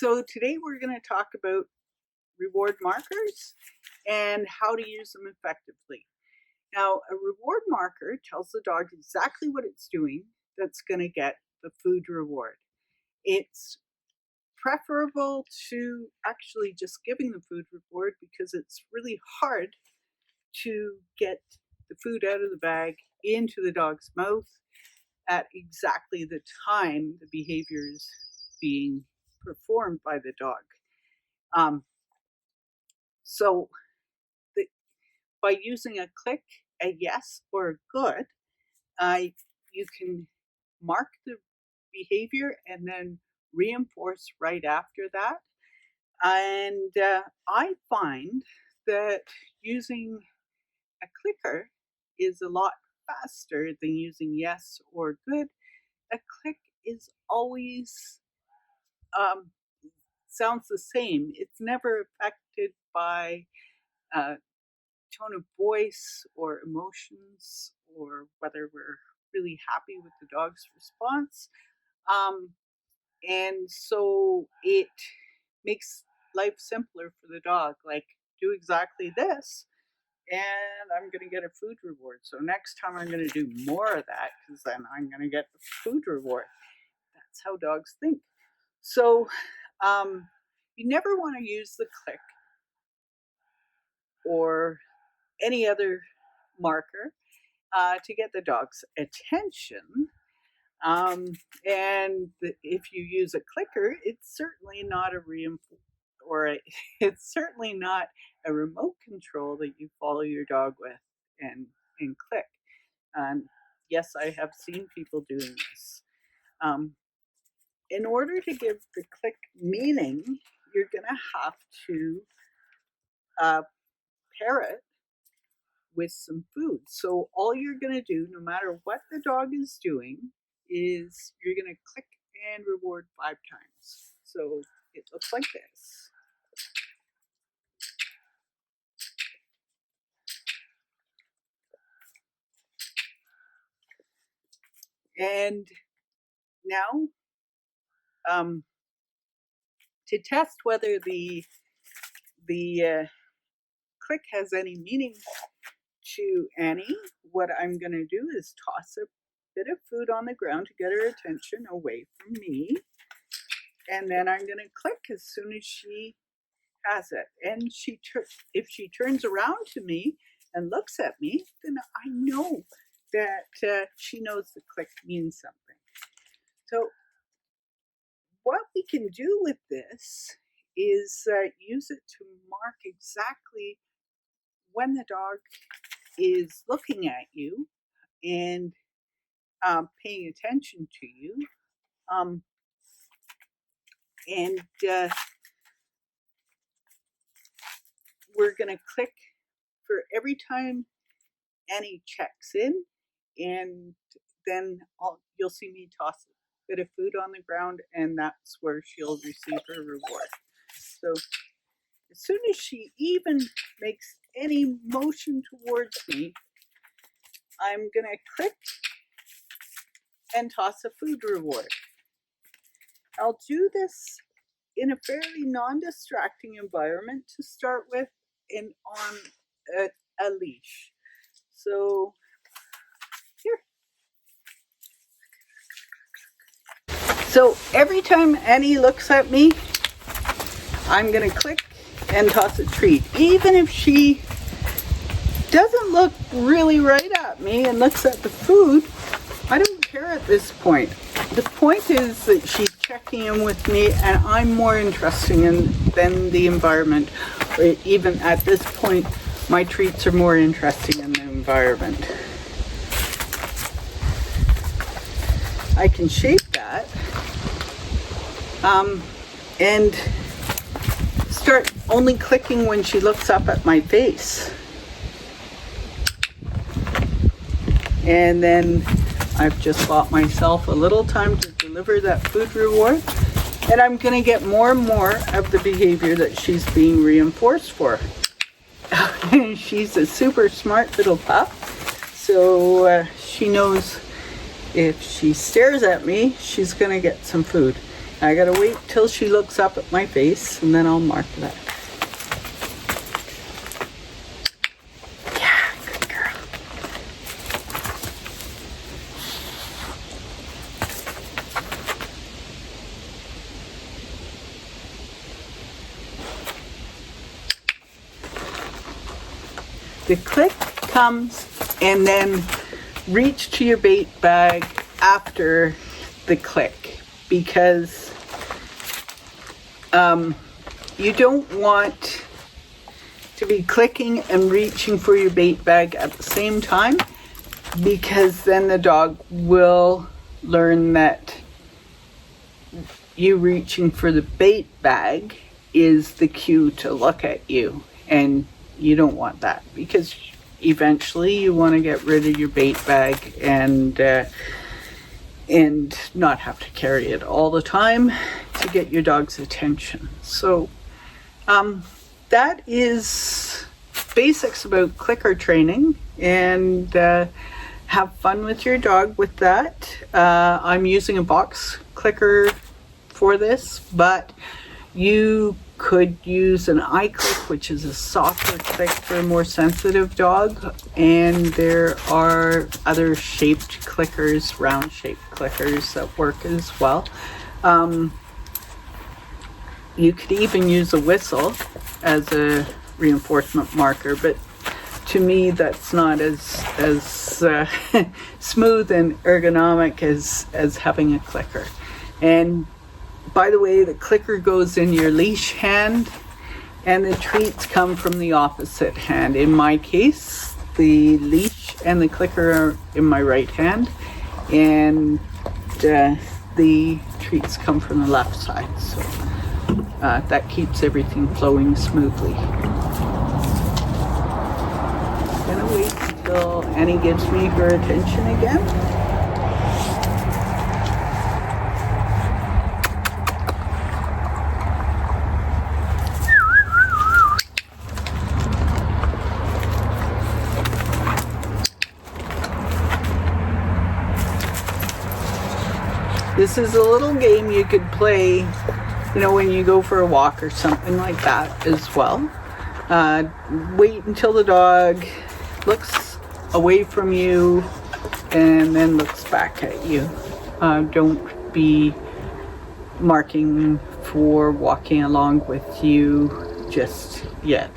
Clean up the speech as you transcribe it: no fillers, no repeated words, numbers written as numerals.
So today we're going to talk about reward markers and how to use them effectively. Now, a reward marker tells the dog exactly what it's doing that's going to get the food reward. It's preferable to actually just giving the food reward because it's really hard to get the food out of the bag into the dog's mouth at exactly the time the behavior is being performed by the dog. So by using a click, a yes, or a good, you can mark the behavior and then reinforce right after that. And I find that using a clicker is a lot faster than using yes or good. A click is always sounds the same. It's never affected by tone of voice or emotions or whether we're really happy with the dog's response. And so it makes life simpler for the dog. Like, do exactly this and I'm going to get a food reward. So next time I'm going to do more of that because then I'm going to get the food reward. That's how dogs think. So you never want to use the click or any other marker to get the dog's attention. If you use a clicker, it's certainly not it's certainly not a remote control that you follow your dog with and click. Yes, I have seen people doing this. In order to give the click meaning, you're going to have to pair it with some food. So all you're going to do, no matter what the dog is doing, is you're going to click and reward 5 times. So it looks like this. And now, to test whether the click has any meaning to Annie, what I'm going to do is toss a bit of food on the ground to get her attention away from me. And then I'm going to click as soon as she has it. And if she turns around to me and looks at me, then I know that she knows the click means something. So what we can do with this is use it to mark exactly when the dog is looking at you and paying attention to you. We're going to click for every time Annie checks in, and then you'll see me toss a bit of food on the ground, and that's where she'll receive her reward. So as soon as she even makes any motion towards me, I'm going to click and toss a food reward. I'll do this in a fairly non-distracting environment to start with and on a leash. So here. So every time Annie looks at me, I'm going to click and toss a treat. Even if she doesn't look really right at me and looks at the food, I don't care at this point. The point is that she's checking in with me and I'm more interesting than the environment. Even at this point, my treats are more interesting in the environment. I can shape that and start only clicking when she looks up at my face. And then I've just bought myself a little time to deliver that food reward, and I'm going to get more and more of the behavior that she's being reinforced for. She's a super smart little pup, so she knows if she stares at me, she's going to get some food. I gotta wait till she looks up at my face and then I'll mark that. Yeah, good girl. The click comes and then reach to your bait bag after the click, because you don't want to be clicking and reaching for your bait bag at the same time, because then the dog will learn that you reaching for the bait bag is the cue to look at you, and you don't want that, because eventually you want to get rid of your bait bag and not have to carry it all the time to get your dog's attention. So that is basics about clicker training, and have fun with your dog with that. I'm using a box clicker for this, but you could use an iClick, which is a softer click for a more sensitive dog, and there are other shaped clickers, round shaped clickers that work as well. You could even use a whistle as a reinforcement marker, but to me that's not as smooth and ergonomic as having a clicker. And by the way, the clicker goes in your leash hand and the treats come from the opposite hand. In my case, the leash and the clicker are in my right hand, and the treats come from the left side. So that keeps everything flowing smoothly. I'm gonna wait until Annie gives me her attention again. This is a little game you could play, you know, when you go for a walk or something like that as well. Wait until the dog looks away from you and then looks back at you. Don't be marking for walking along with you just yet.